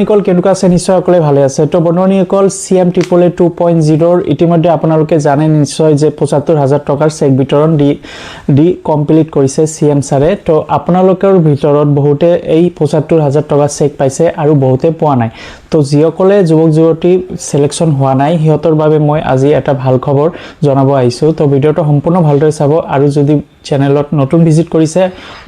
নিকল কেনেকুৱা আছে নিশ্চয় সকলে ভালে আছে তো বন্ধুসকল CM ট্ৰিপল 2.0 ইতিমধ্যে আপোনালোকে জানে নিশ্চয় যে ৭৫,০০০ টকাৰ চেক বিতৰণ দি কমপ্লিট কৰিছে CM ছাৰে তো আপোনালোকৰ ভিতৰত বহুতে এই ৭৫,০০০ টকা চেক পাইছে আৰু বহুতে পোৱা নাই তো যিসকলে যুৱক যুৱতী সিলেকশন হোৱা নাই হিহঁতৰ বাবে মই আজি এটা ভাল খবৰ জনাব আহিছো তো ভিডিওটো সম্পূৰ্ণ ভালদৰে চাব আৰু যদি চেনেলত নতুন ভিজিট কৰিছে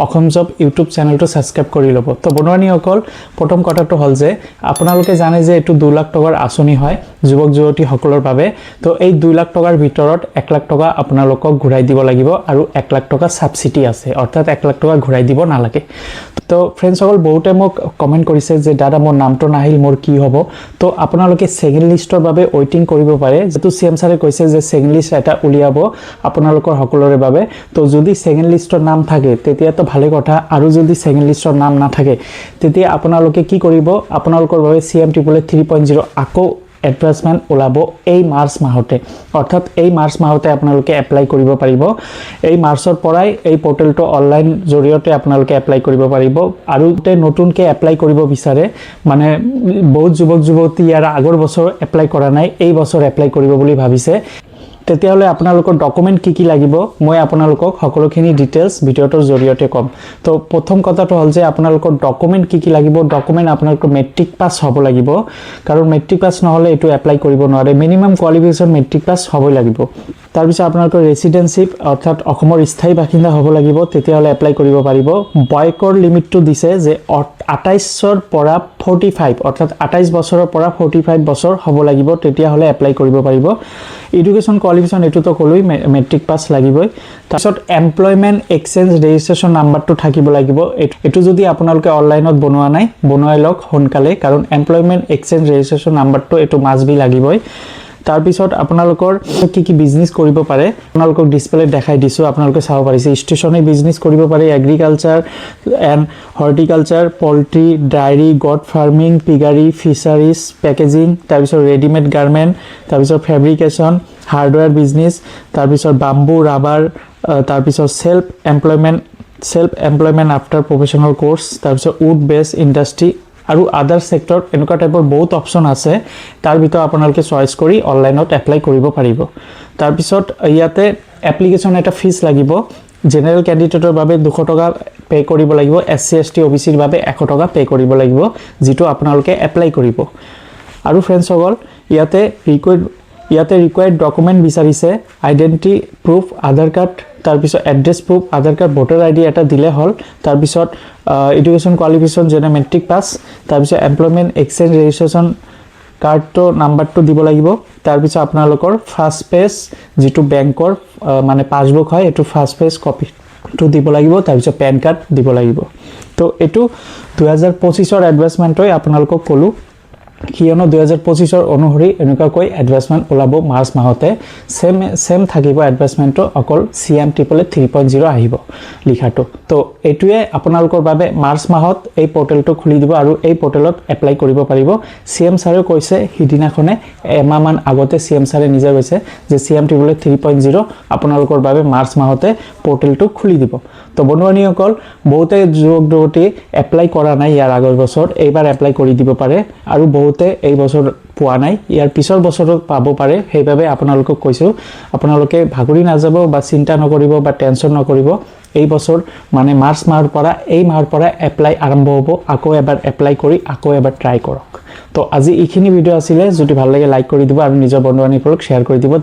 অসম জব ইউটিউব চেনেলটো সাবস্ক্ৰাইব কৰি ল'ব তো বন্ধুসকল প্ৰথম কথাটো হল যে আপোনালোকে জানে যে এটো 2 লাখ টকাৰ আঁচনি হয় যুৱক যুৱতী সকলৰ বাবে তো এই 2 লাখ টকাৰ ভিতৰত 1 লাখ টকা আপোনালোকক ঘূৰাই দিব লাগিব আৰু 1 লাখ টকা সাবসিডি আছে অৰ্থাৎ 1 লাখ টকা ঘূৰাই দিব নালাগে তো ফ্ৰেন্ডছ সকল বহুতে মোক কমেন্ট কৰিছে যে দাদা মোৰ নামটো নাহিল মোৰ কি হ'ব তো আপোনালোকে সেকেন্ড লিষ্টৰ বাবে ওয়েটিং কৰিব পাৰে যেটো CM ছাৰে কৈছে যে সেকেন্ড লিষ্ট এটা উলিয়াব আপোনালোকৰ সকলোৰে বাবে তো যদি সেকেন্ড লিষ্টৰ নাম থাকে তেতিয়া তো ভালে কথা আৰু যদি সেকেন্ড লিষ্টৰ নাম না থাকে তেতিয়া আপোনালোকে কি কৰিব আপোনালোকৰ বাবে CM ট্ৰিপল 3.0 আকৌ এডভান্সমেন্ট ওলাব এই মাৰ্চ মাহতে অৰ্থাৎ এই মাৰ্চ মাহতে আপোনালোকে এপ্লাই কৰিব পাৰিব এই মাৰ্চৰ পৰাই এই পোৰ্টেলটো অনলাইন জৰিয়তে আপোনালোকে এপ্লাই কৰিব পাৰিব আৰু তে নতুনকে এপ্লাই কৰিব বিচাৰে মানে বহুত যুৱক যুৱতী ইয়াৰ আগৰ বছৰ এপ্লাই কৰা নাই এই বছৰ এপ্লাই কৰিব বুলি ভাবিছে তেতিয়াহলে আপোনালোকৰ ডকুমেন্ট কি লাগিব মই আপোনালোকক সকলোখিনি ডিটেইলছ ভিডিওটোৰ জৰিয়তে কম তো প্ৰথম কথাটো হল যে আপোনালোকৰ ডকুমেন্ট কি লাগিব ডকুমেন্ট আপোনালোকৰ মেট্ৰিক পাস হ'ব লাগিব কাৰণ মেট্ৰিক পাস নহলে এটো এপ্লাই কৰিব নোৱাৰে মিনিমাম কোৱালিফিকেশন মেট্ৰিক পাস হ'ব লাগিব তাৰ পিছত আপোনালোকৰ ৰেসিডেন্সিপ অৰ্থাৎ অসমৰ স্থায়ী বাসিন্দা হ'ব লাগিব তেতিয়াহলে এপ্লাই কৰিব পাৰিব বয়কৰ লিমিটটো দিছে যে 28 ৰ পৰা 45 অৰ্থাৎ 28 বছৰৰ পৰা 45 বছৰ হ'ব লাগিব তেতিয়াহলে এপ্লাই কৰিব পাৰিব এডুকেশন কোৱালিফিকেশন এটো তো কলৈ মেট্ৰিক পাস লাগিবই তাৰপিছত এমপ্লয়মেন্ট এক্সচেঞ্জ ৰেজিষ্ট্ৰেচন নাম্বাৰটো থাকিব লাগিব এটো যদি আপোনালোকে অনলাইনত বনোৱা নাই বনোৱাই লওক সোনকালে কাৰণ এমপ্লয়মেন্ট এক্সচেঞ্জ ৰেজিষ্ট্ৰেচন নাম্বাৰটো এটো মাস্ট বি লাগিবই তাৰ পিছত আপোনালোকৰ কি বিজনেস কৰিব পাৰে আপোনালোকক ডিসপ্লে দেখাই দিছো আপোনালোকে চাব পাৰিছে ষ্টেচনাৰী বিজনেস কৰিব পাৰে agriculture and horticulture poultry dairy goat farming piggery fisheries packaging তাৰ পিছত ৰেডিমেড গাৰ্মেন্ট তাৰ পিছত ফেব্ৰিকেশন হাৰ্ডৱেৰ বিজনেস তাৰ পিছত বাম্বু ৰাবাৰ তাৰ পিছত self employment after professional course তাৰ পিছত উড বেস ইন্ডাষ্ট্ৰি আৰু আদাৰ সেক্টৰ এনেকুৱা টাইপৰ বহুত অপচন আছে তাৰ ভিতৰত আপোনালোকে চয়েস কৰি অনলাইনত এপ্লাই কৰিব পাৰিব তাৰ পিছত ইয়াতে এপ্লিকেশন এটা ফিস লাগিব জেনাৰেল ক্যান্ডিডেটৰ বাবে 200 টকা পে কৰিব লাগিব SC ST OBC ৰ বাবে 100 টকা পে কৰিব লাগিব যেটো আপোনালোকে এপ্লাই কৰিব আৰু ফ্ৰেন্ডছ সকল ইয়াতে ৰিকোয়াৰ্ড ডকুমেন্ট বিচাৰিছে আইডেন্টিটি প্ৰুফ আধাৰ কাৰ্ড তাৰ পিছত এড্ৰেছ প্ৰুফ আধাৰ কাৰ্ড ভোটাৰ আইডি এটা দিলে হল তাৰ পিছত এডুকেশন কোৱালিফিকেশন যেনে মেট্ৰিক পাস তাৰ পিছত এমপ্লয়মেন্ট এক্সচেঞ্জ ৰেজিষ্ট্ৰেচন কাৰ্ডটো নাম্বাৰটো দিব লাগিব তাৰ পিছত আপোনালোকৰ ফাৰ্স্ট পেজ যেটো বেংকৰ মানে পাসবুক হয় এটো ফাৰ্স্ট পেজ কপি টো দিব লাগিব তাৰ পিছত পেন কাৰ্ড দিব লাগিব তো এটো 2025 ৰ এডভান্সমেন্ট হয় আপোনালোকক কলো কিয়নো 2025 ৰ অনুসৰি এনেকৈ এডভান্সমেন্ট ওলাব মাৰ্চ মাহতে সেম থাকিব এডভান্সমেন্টটো অকল CM ট্ৰিপল 3.0 আহিব লিখাটো তো এটুৱে আপোনালোকৰ বাবে মাৰ্চ মাহত এই পোৰ্টেলটো খুলি দিব আৰু এই পোৰ্টেলত এপ্লাই কৰিব পাৰিব CM ছাৰে কৈছে হিদিনাখনে এমাহমান আগতে CM ছাৰে নিজে কৈছে যে CM ট্ৰিপল 3.0 আপোনালোকৰ বাবে মাৰ্চ মাহতে পোৰ্টেলটো খুলি দিব তো বন্ধুসকল বহুতে যুৱক যুৱতী এপ্লাই কৰা নাই ইয়াৰ আগৰ বছৰ এইবাৰ এপ্লাই কৰি দিব পাৰে আৰু বহুতে এই বছৰ পোৱা নাই ইয়াৰ পিছৰ বছৰত পাব পাৰে সেইভাবে আপোনালোকক কৈছো আপোনালোকে ভাগৰি নাযাব বা চিন্তা নকৰিব বা টেনচন নকৰিব এই বছৰ মানে মাৰ্চ মাহৰ পৰা এপ্লাই আৰম্ভ হ'ব আকৌ এবাৰ এপ্লাই কৰি আকৌ এবাৰ ট্ৰাই কৰক তো আজি এইখিনি ভিডিও আছিল যদি ভাল লাগে লাইক কৰি দিব আৰু নিজৰ বন্ধু বান্ধৱীক শ্বেয়াৰ কৰি দিব